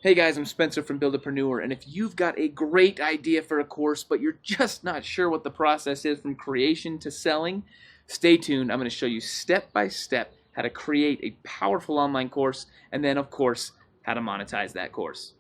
Hey guys, I'm Spencer from Buildapreneur, and if you've got a great idea for a course, but you're just not sure what the process is from creation to selling, stay tuned. I'm going to show you step by step how to create a powerful online course, and then, of course, how to monetize that course.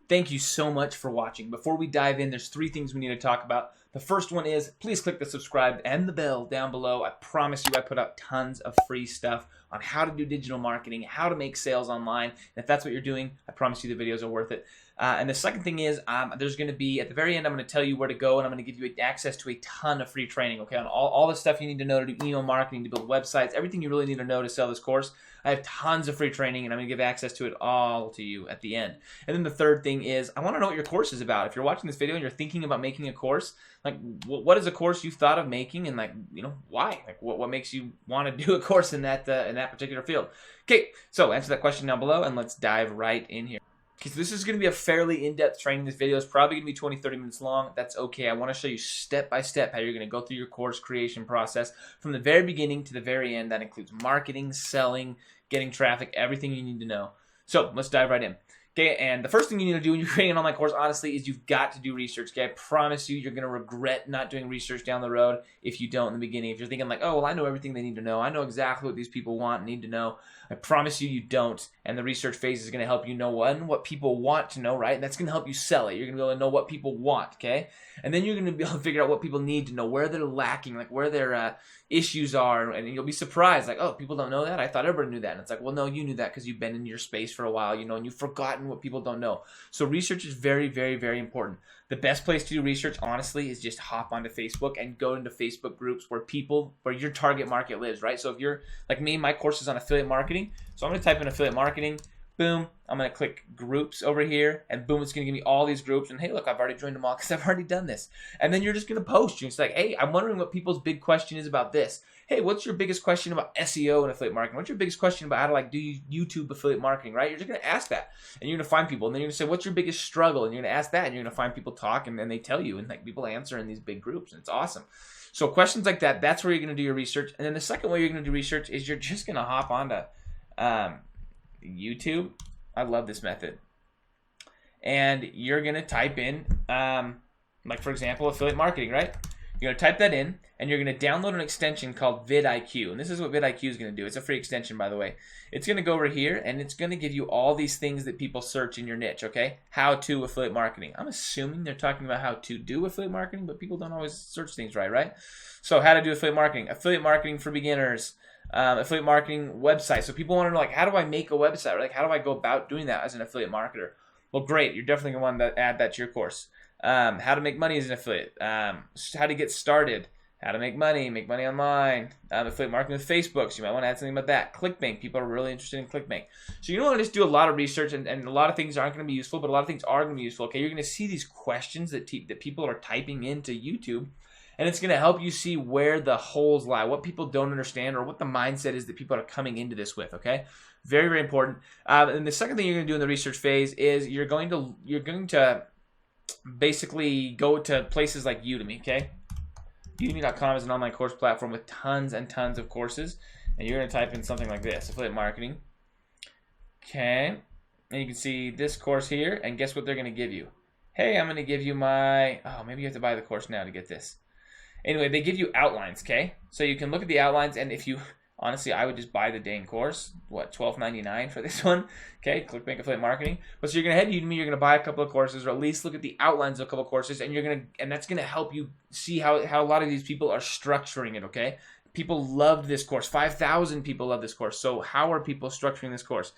Thank you so much for watching. Before we dive in, there's three things we need to talk about. The first one is, please click the subscribe and the bell down below. I promise you I put out tons of free stuff on how to do digital marketing, how to make sales online. And if that's what you're doing, I promise you the videos are worth it. And the second thing is, there's going to be, at the very end, I'm going to tell you where to go, and I'm going to give you access to a ton of free training, okay, on all the stuff you need to know to do email marketing, to build websites, everything you really need to know to sell this course. I have tons of free training, and I'm going to give access to it all to you at the end. And then the third thing is, I want to know what your course is about. If you're watching this video and you're thinking about making a course, like, what is a course you've thought of making, and, like, you know, why? Like, what makes you want to do a course in that particular field? Okay, so answer that question down below, and let's dive right in here. Okay, so this is going to be a fairly in-depth training. This video is probably going to be 20-30 minutes long. That's okay. I want to show you step by step how you're going to go through your course creation process from the very beginning to the very end. That includes marketing, selling, getting traffic, everything you need to know. So let's dive right in. Okay, and the first thing you need to do when you're creating an online course, honestly, is you've got to do research. Okay, I promise you're going to regret not doing research down the road if you don't in the beginning. If you're thinking like, oh, well, I know everything they need to know. I know exactly what these people want and need to know. I promise you don't. And the research phase is going to help you know, one, what people want to know, right? And that's going to help you sell it. You're going to be able to know what people want, okay? And then you're going to be able to figure out what people need to know, where they're lacking, like where their issues are, and you'll be surprised, like, oh, people don't know that? I thought everybody knew that. And it's like, well, no, you knew that because you've been in your space for a while, you know, and you've forgotten what people don't know. So research is very, very, very important. The best place to do research, honestly, is just hop onto Facebook and go into Facebook groups where your target market lives, right? So if you're like me, my course is on affiliate marketing. So I'm going to type in affiliate marketing. Boom, I'm going to click groups over here, and boom, it's going to give me all these groups. And hey, look, I've already joined them all because I've already done this. And then you're just going to post. You're just like, hey, I'm wondering what people's big question is about this. Hey, what's your biggest question about SEO and affiliate marketing? What's your biggest question about how to like do YouTube affiliate marketing, right? You're just going to ask that, and you're going to find people. And then you're going to say, what's your biggest struggle? And you're going to ask that, and you're going to find people talk, and then they tell you, and like people answer in these big groups, and it's awesome. So questions like that, that's where you're going to do your research. And then the second way you're going to do research is you're just going to hop onto YouTube. I love this method. And you're going to type in, like for example, affiliate marketing, right? You're going to type that in, and you're going to download an extension called vidIQ. And this is what vidIQ is going to do. It's a free extension, by the way. It's going to go over here, and it's going to give you all these things that people search in your niche, okay? How to affiliate marketing. I'm assuming they're talking about how to do affiliate marketing, but people don't always search things right? So how to do affiliate marketing for beginners, affiliate marketing website. So people want to know, like, how do I make a website? Or like, how do I go about doing that as an affiliate marketer? Well, great. You're definitely going to want to add that to your course. How to make money as an affiliate, how to get started, how to make money online, affiliate marketing with Facebook, so you might want to add something about that. ClickBank, people are really interested in ClickBank. So you don't want to just do a lot of research, and a lot of things aren't going to be useful, but a lot of things are going to be useful. Okay, you're going to see these questions that people are typing into YouTube, and it's going to help you see where the holes lie, what people don't understand, or what the mindset is that people are coming into this with, okay? Very, very important. And the second thing you're going to do in the research phase is you're going to basically go to places like Udemy, okay? Udemy.com is an online course platform with tons and tons of courses, and you're going to type in something like this, affiliate marketing. Okay, and you can see this course here, and guess what they're going to give you? Hey, I'm going to give you my, oh, maybe you have to buy the course now to get this. Anyway, they give you outlines, okay? So you can look at the outlines, and if you, honestly, I would just buy the dang course. What, $12.99 for this one? Okay, ClickBank affiliate marketing. But so you're gonna head to Udemy, you're gonna buy a couple of courses, or at least look at the outlines of a couple of courses, and that's gonna help you see how a lot of these people are structuring it. Okay, people loved this course. 5,000 people love this course. So how are people structuring this course?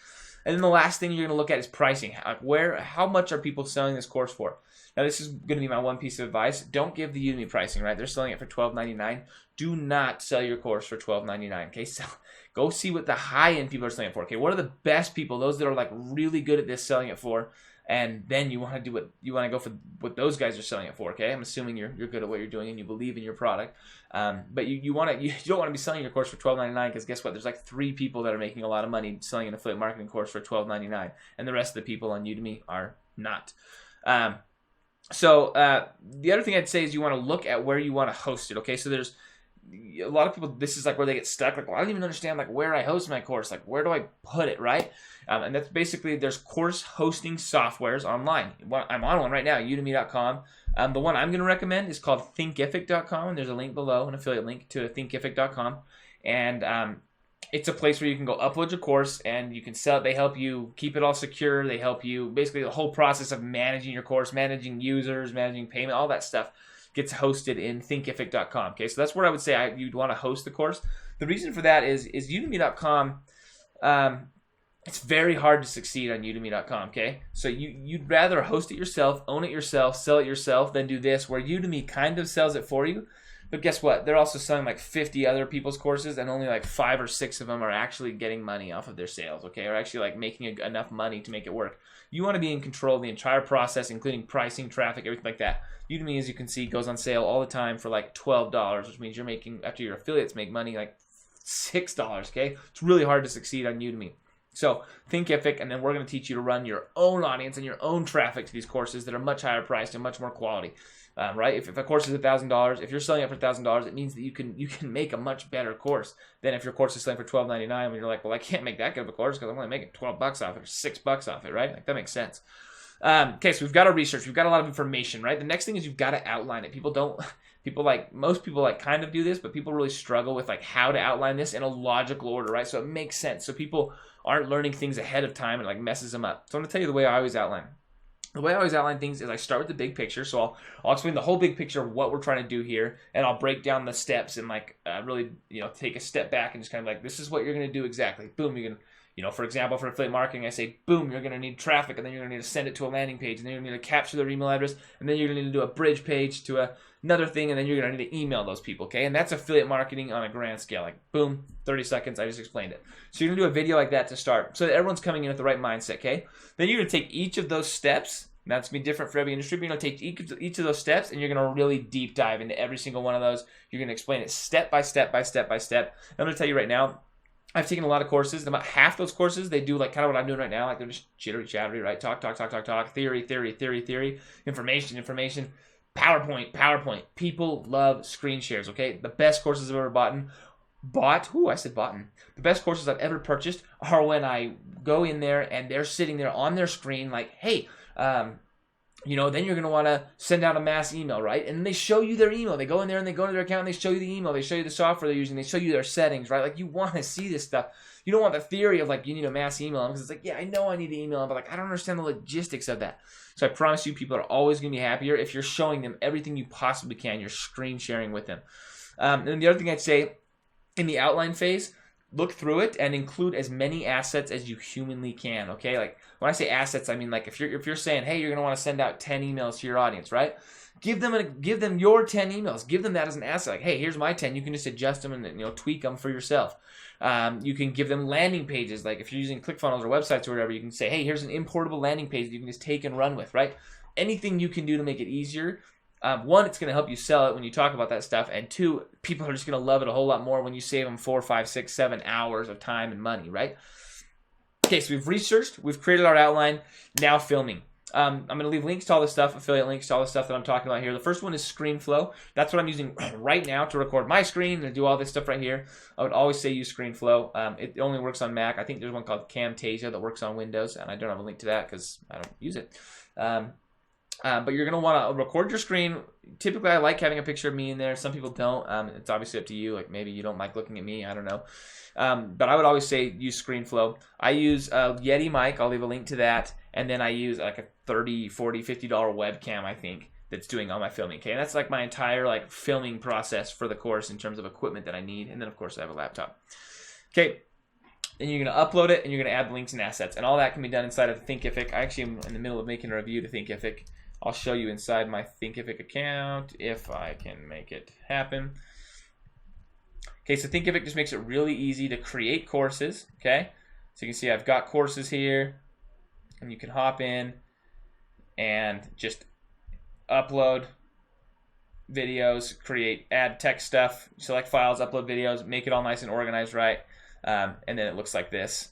And then the last thing you're gonna look at is pricing. How much are people selling this course for? Now, this is going to be my one piece of advice. Don't give the Udemy pricing, right? They're selling it for $12.99. Do not sell your course for $12.99, okay? So go see what the high-end people are selling it for, okay? What are the best people, those that are like really good at this, selling it for? And then you want to do go for what those guys are selling it for, okay? I'm assuming you're good at what you're doing and you believe in your product. But you don't want to be selling your course for $12.99 because guess what? There's like 3 people that are making a lot of money selling an affiliate marketing course for $12.99, and the rest of the people on Udemy are not. So the other thing I'd say is you want to look at where you want to host it. Okay, so there's a lot of people, this is like where they get stuck. Like, well, I don't even understand like where I host my course. Like, where do I put it, right? And that's basically, there's course hosting softwares online. I'm on one right now, udemy.com. The one I'm going to recommend is called thinkific.com, and there's a link below, an affiliate link to thinkific.com. And it's a place where you can go upload your course and you can sell it. They help you keep it all secure. They help you, basically the whole process of managing your course, managing users, managing payment, all that stuff gets hosted in thinkific.com. Okay, so that's where I would say you'd want to host the course. The reason for that is udemy.com, it's very hard to succeed on udemy.com, okay? So you'd rather host it yourself, own it yourself, sell it yourself, than do this, where Udemy kind of sells it for you. But guess what? They're also selling like 50 other people's courses, and only like 5 or 6 of them are actually getting money off of their sales, okay? Or actually like making enough money to make it work. You want to be in control of the entire process, including pricing, traffic, everything like that. Udemy, as you can see, goes on sale all the time for like $12, which means you're making, after your affiliates make money, like $6, okay? It's really hard to succeed on Udemy. So Thinkific, and then we're going to teach you to run your own audience and your own traffic to these courses that are much higher priced and much more quality. Right? If a course is $1,000, if you're selling it for $1,000, it means that you can make a much better course than if your course is selling for $12.99. When you're like, well, I can't make that good of a course because I'm only making $12 off it or $6 off it, right? Like, that makes sense. Okay, so we've got our research, we've got a lot of information, right? The next thing is you've got to outline it. Most people like kind of do this, but people really struggle with like how to outline this in a logical order, right? So it makes sense. So people aren't learning things ahead of time and like messes them up. So I'm gonna tell you the way I always outline. The way I always outline things is I start with the big picture. So I'll explain the whole big picture of what we're trying to do here, and I'll break down the steps and like really, take a step back and just kind of like, this is what you're going to do exactly. Boom, you're going to, for example, for affiliate marketing, I say, boom, you're going to need traffic, and then you're going to need to send it to a landing page, and then you're going to need to capture their email address, and then you're going to need to do a bridge page to another thing, and then you're going to need to email those people, okay? And that's affiliate marketing on a grand scale. Like, boom, 30 seconds, I just explained it. So you're going to do a video like that to start, so that everyone's coming in with the right mindset, okay? Then you're going to take each of those steps. That's going to be different for every industry, but you're going to take each of those steps, and you're going to really deep dive into every single one of those. You're going to explain it step by step by step by step. I'm going to tell you right now, I've taken a lot of courses, and about half those courses, they do like kind of what I'm doing right now. Like, they're just chittery chattery, right? Talk, theory, information, PowerPoint. People love screen shares, okay? The best courses I've ever the best courses I've ever purchased are when I go in there and they're sitting there on their screen like, hey, then you're going to want to send out a mass email, right? And they show you their email. They go in there and they go to their account and they show you the email. They show you the software they're using. They show you their settings, right? Like, you want to see this stuff. You don't want the theory of like, you need a mass email, because it's like, yeah, I know I need to email them, but like, I don't understand the logistics of that. So I promise you, people are always going to be happier if you're showing them everything you possibly can. You're screen sharing with them. And the other thing I'd say, in the outline phase, look through it and include as many assets as you humanly can, okay? Like, when I say assets, I mean like if you're saying, hey, you're going to want to send out 10 emails to your audience, right? Give them your 10 emails. Give them that as an asset. Like, hey, here's my 10. You can just adjust them and tweak them for yourself. You can give them landing pages. Like, if you're using ClickFunnels or websites or whatever, you can say, hey, here's an importable landing page that you can just take and run with, right? Anything you can do to make it easier. One, it's going to help you sell it when you talk about that stuff. And two, people are just going to love it a whole lot more when you save them 4, 5, 6, 7 hours of time and money, right? Okay, so we've researched, we've created our outline, now filming. I'm going to leave links to all this stuff, affiliate links to all the stuff that I'm talking about here. The first one is ScreenFlow. That's what I'm using right now to record my screen and do all this stuff right here. I would always say use ScreenFlow. It only works on Mac. I think there's one called Camtasia that works on Windows, and I don't have a link to that because I don't use it. But you're going to want to record your screen. Typically, I like having a picture of me in there. Some people don't. It's obviously up to you. Like, maybe you don't like looking at me. I don't know. But I would always say use ScreenFlow. I use a Yeti mic. I'll leave a link to that. And then I use like a $30, $40, $50 webcam, I think, that's doing all my filming. Okay, and that's like my entire like filming process for the course in terms of equipment that I need. And then, of course, I have a laptop. Okay. Then you're going to upload it, and you're going to add links and assets. And all that can be done inside of Thinkific. I actually am in the middle of making a review to Thinkific. I'll show you inside my Thinkific account if I can make it happen. Okay, so Thinkific just makes it really easy to create courses, okay? So you can see I've got courses here, and you can hop in and just upload videos, add text stuff, select files, upload videos, make it all nice and organized right, and then it looks like this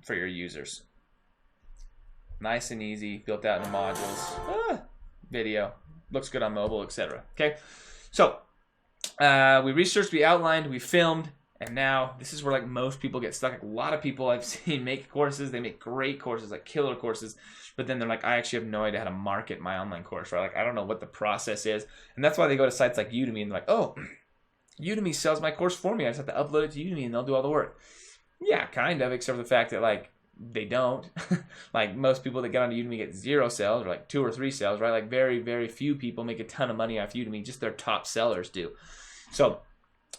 for your users. Nice and easy, built out in the modules. video, looks good on mobile, etc. Okay, so we researched, we outlined, we filmed, and now this is where like most people get stuck. Like, a lot of people I've seen make courses, they make great courses, like killer courses, but then they're like, I actually have no idea how to market my online course, right? Like, I don't know what the process is, and that's why they go to sites like Udemy and they're like, oh, Udemy sells my course for me. I just have to upload it to Udemy and they'll do all the work. Yeah, kind of, except for the fact that like they don't. Like, most people that get onto Udemy get 0 sales, or like 2 or 3 sales, right? Like, very, very few people make a ton of money off Udemy. Just their top sellers do. So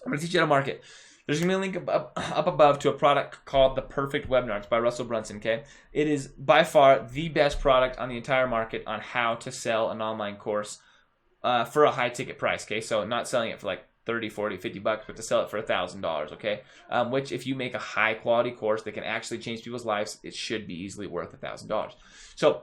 I'm going to teach you how to market. There's going to be a link up above to a product called The Perfect Webinar. It's by Russell Brunson, okay? It is by far the best product on the entire market on how to sell an online course for a high ticket price, okay? So not selling it for like 30, 40, 50 bucks, but to sell it for $1,000, okay? Which, if you make a high quality course that can actually change people's lives, it should be easily worth $1,000. So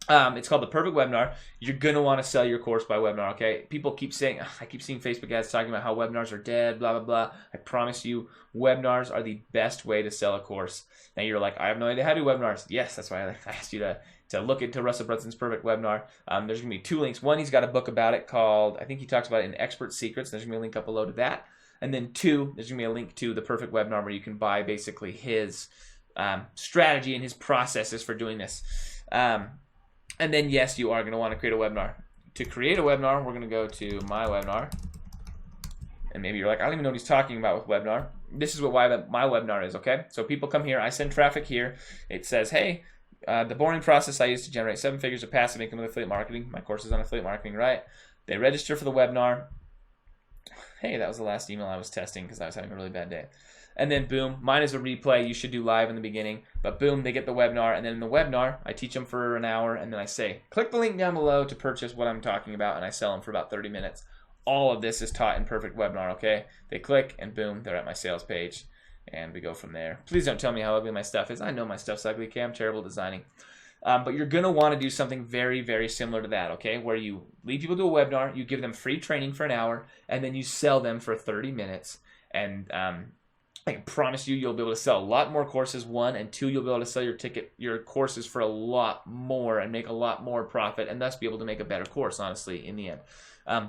it's called The Perfect Webinar. You're going to want to sell your course by webinar, okay? People keep saying, I keep seeing Facebook ads talking about how webinars are dead, blah, blah, blah. I promise you, webinars are the best way to sell a course. Now you're like, I have no idea how to do webinars. Yes, that's why I asked you to look into Russell Brunson's Perfect Webinar. There's going to be 2 links. One, he's got a book about it called, I think he talks about it in Expert Secrets. There's going to be a link up below to that. And then 2, there's going to be a link to the Perfect Webinar where you can buy basically his strategy and his processes for doing this. And then, yes, you are going to want to create a webinar. To create a webinar, we're going to go to My Webinar. And maybe you're like, I don't even know what he's talking about with webinar. This is what My Webinar is, okay? So people come here. I send traffic here. It says, hey, the boring process I use to generate 7 figures of passive income with affiliate marketing. My course is on affiliate marketing, right? They register for the webinar. Hey, that was the last email I was testing because I was having a really bad day. And then boom, mine is a replay. You should do live in the beginning. But boom, they get the webinar. And then in the webinar, I teach them for an hour. And then I say, click the link down below to purchase what I'm talking about. And I sell them for about 30 minutes. All of this is taught in Perfect Webinar, okay? They click and boom, they're at my sales page. And we go from there. Please don't tell me how ugly my stuff is. I know my stuff's ugly, okay? I'm terrible at designing. But you're going to want to do something very, very similar to that, okay? Where you lead people to a webinar, you give them free training for an hour, and then you sell them for 30 minutes. And I can promise you'll be able to sell a lot more courses, 1, and 2, you'll be able to sell your courses for a lot more and make a lot more profit, and thus be able to make a better course, honestly, in the end,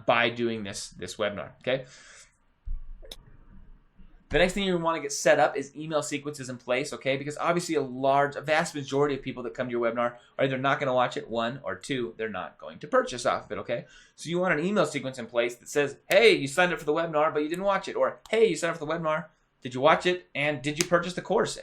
by doing this webinar, okay? The next thing you want to get set up is email sequences in place, okay? Because obviously a vast majority of people that come to your webinar are either not going to watch it, 1, or 2, they're not going to purchase off of it, okay? So you want an email sequence in place that says, hey, you signed up for the webinar, but you didn't watch it, or hey, you signed up for the webinar, did you watch it, and did you purchase the course?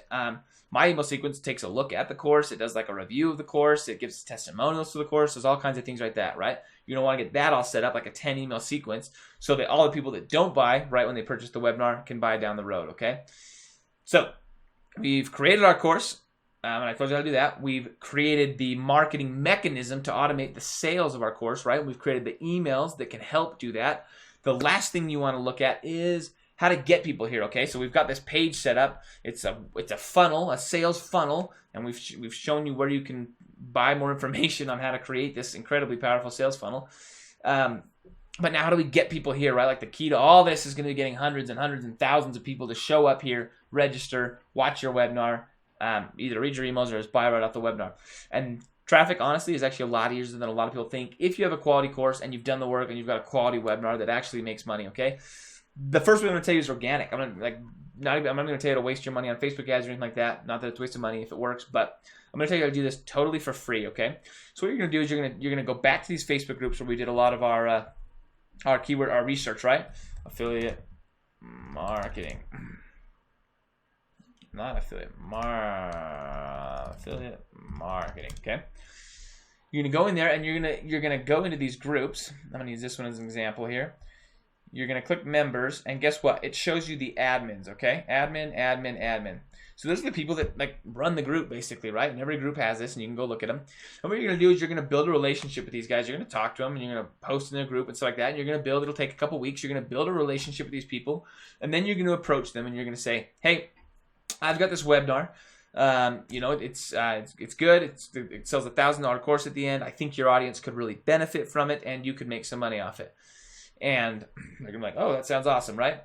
My email sequence takes a look at the course. It does like a review of the course. It gives testimonials to the course. There's all kinds of things like that, right? You're going to want to get that all set up, like a 10 email sequence, so that all the people that don't buy right when they purchase the webinar can buy down the road, okay? So we've created our course, and I told you how to do that. We've created the marketing mechanism to automate the sales of our course, right? We've created the emails that can help do that. The last thing you want to look at is how to get people here, okay? So we've got this page set up. It's a funnel, a sales funnel, and we've shown you where you can buy more information on how to create this incredibly powerful sales funnel. But now how do we get people here, right? Like, the key to all this is going to be getting hundreds and hundreds and thousands of people to show up here, register, watch your webinar, either read your emails or just buy right off the webinar. And traffic, honestly, is actually a lot easier than a lot of people think if you have a quality course and you've done the work and you've got a quality webinar that actually makes money, okay? The first one I'm going to tell you is organic. I'm not going to tell you to waste your money on Facebook ads or anything like that. Not that it's a waste of money if it works, but I'm going to tell you how to do this totally for free, okay? So what you're going to do is you're going to go back to these Facebook groups where we did a lot of our research, right? Affiliate marketing. Not affiliate marketing, okay? You're going to go in there and you're going to go into these groups. I'm going to use this one as an example here. You're going to click members, and guess what? It shows you the admins, okay? Admin. So those are the people that like run the group, basically, right? And every group has this, and you can go look at them. And what you're going to do is you're going to build a relationship with these guys. You're going to talk to them, and you're going to post in their group and stuff like that. And you're going to build, it'll take a couple weeks. You're going to build a relationship with these people, and then you're going to approach them, and you're going to say, hey, I've got this webinar. It's good. It sells a $1,000 course at the end. I think your audience could really benefit from it, and you could make some money off it. And they're gonna be like, oh, that sounds awesome, right?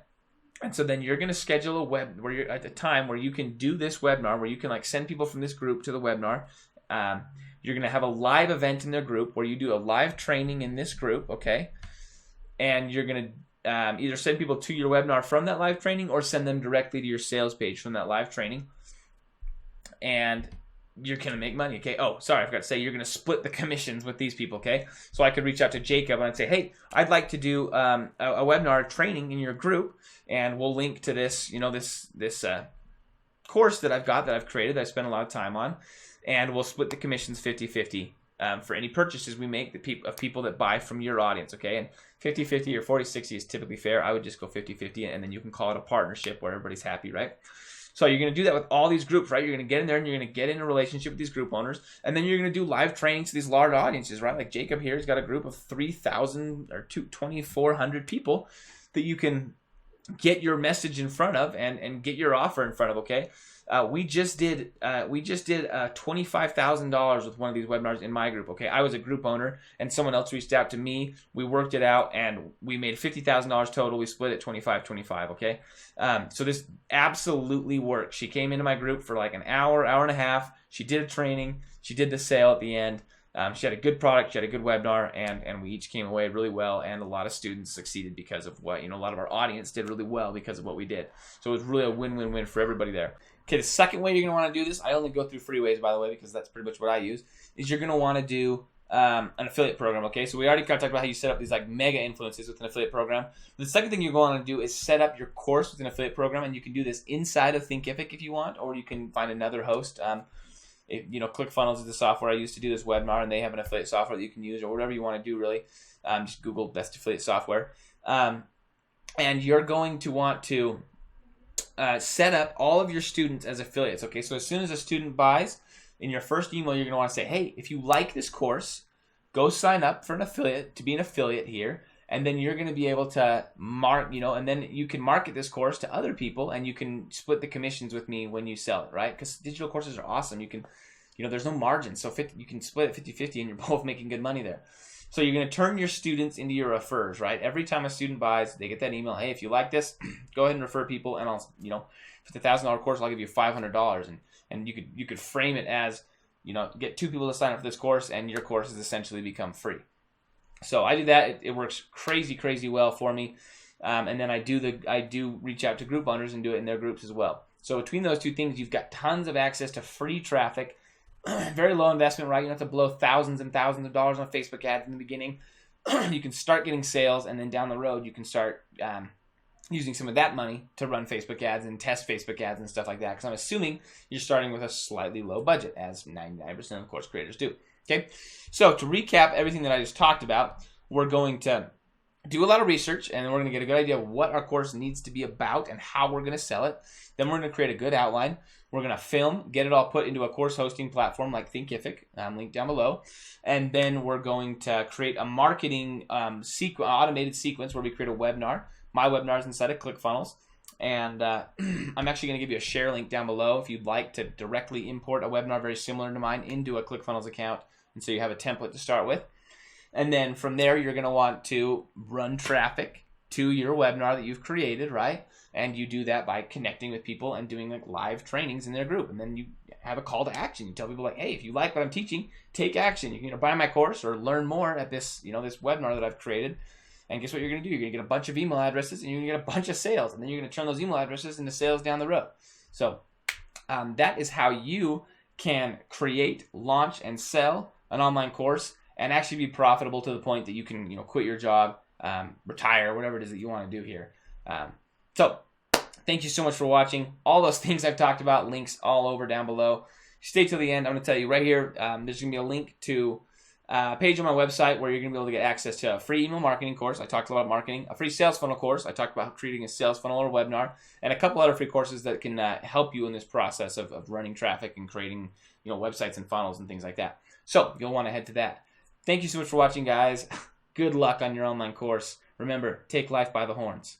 And so then you're gonna schedule where you're at the time where you can do this webinar, where you can like send people from this group to the webinar, You're going to have a live event in their group where you do a live training in this group, okay? And you're going to either send people to your webinar from that live training or send them directly to your sales page from that live training. And you're going to make money, okay? Oh, sorry, I forgot to say, you're going to split the commissions with these people, okay? So I could reach out to Jacob and I'd say, hey, I'd like to do a webinar training in your group, and we'll link to this, this course that I've got, that I've created, that I spent a lot of time on, and we'll split the commissions 50-50 for any purchases we make of people that buy from your audience, okay? And 50-50 or 40-60 is typically fair. I would just go 50-50, and then you can call it a partnership where everybody's happy, right? So you're going to do that with all these groups, right? You're going to get in there and you're going to get in a relationship with these group owners, and then you're going to do live trainings to these large audiences, right? Like Jacob here has got a group of 3,000 or 2,400 people that you can get your message in front of and get your offer in front of, okay? We just did $25,000 with one of these webinars in my group, okay? I was a group owner and someone else reached out to me. We worked it out and we made $50,000 total. We split it 25-25, okay? So this absolutely works. She came into my group for like an hour, hour and a half. She did a training. She did the sale at the end. She had a good product, she had a good webinar, and we each came away really well, and a lot of students succeeded because of what, a lot of our audience did really well because of what we did. So it was really a win-win-win for everybody there. Okay, the second way you're going to want to do this, I only go through free ways, by the way, because that's pretty much what I use, is you're going to want to do an affiliate program, okay? So we already kind of talked about how you set up these like mega influences with an affiliate program. The second thing you're going to do is set up your course with an affiliate program, and you can do this inside of Thinkific if you want, or you can find another host. ClickFunnels is the software I use to do this webinar, and they have an affiliate software that you can use, or whatever you want to do, really. Just Google best affiliate software. And you're going to want to set up all of your students as affiliates, okay? So as soon as a student buys, in your first email, you're going to want to say, hey, if you like this course, go sign up for an affiliate, to be an affiliate here. And then you're going to be able to and then you can market this course to other people, and you can split the commissions with me when you sell it, right? Because digital courses are awesome. You can, there's no margin. So you can split it 50-50 and you're both making good money there. So you're going to turn your students into your refers, right? Every time a student buys, they get that email, hey, if you like this, go ahead and refer people, and I'll, for the $1,000 course, I'll give you $500. And you could frame it as, get 2 people to sign up for this course, and your course has essentially become free. So I do that. It works crazy well for me, and then I do reach out to group owners and do it in their groups as well. So between those two things, you've got tons of access to free traffic, very low investment, right? You don't have to blow thousands and thousands of dollars on Facebook ads in the beginning. You can start getting sales, and then down the road, you can start using some of that money to run Facebook ads and test Facebook ads and stuff like that. Because I'm assuming you're starting with a slightly low budget, as 99% of course creators do. Okay, so to recap everything that I just talked about, we're going to do a lot of research, and then we're going to get a good idea of what our course needs to be about and how we're going to sell it. Then we're going to create a good outline. We're going to film, get it all put into a course hosting platform like Thinkific, linked down below. And then we're going to create a marketing automated sequence where we create a webinar. My webinar is inside of ClickFunnels. And I'm actually going to give you a share link down below if you'd like to directly import a webinar very similar to mine into a ClickFunnels account. And so you have a template to start with. And then from there, you're going to want to run traffic to your webinar that you've created, right? And you do that by connecting with people and doing like live trainings in their group. And then you have a call to action. You tell people like, hey, if you like what I'm teaching, take action. You can buy my course or learn more at this, this webinar that I've created. And guess what you're going to do? You're going to get a bunch of email addresses, and you're going to get a bunch of sales. And then you're going to turn those email addresses into sales down the road. So that is how you can create, launch, and sell an online course and actually be profitable to the point that you can, quit your job, retire, whatever it is that you want to do here. So thank you so much for watching. All those things I've talked about, links all over down below. Stay till the end. I'm going to tell you right here, there's going to be a link to a page on my website where you're going to be able to get access to a free email marketing course. I talked a lot about marketing. A free sales funnel course. I talked about creating a sales funnel or webinar. And a couple other free courses that can help you in this process of running traffic and creating websites and funnels and things like that. So you'll want to head to that. Thank you so much for watching, guys. Good luck on your online course. Remember, take life by the horns.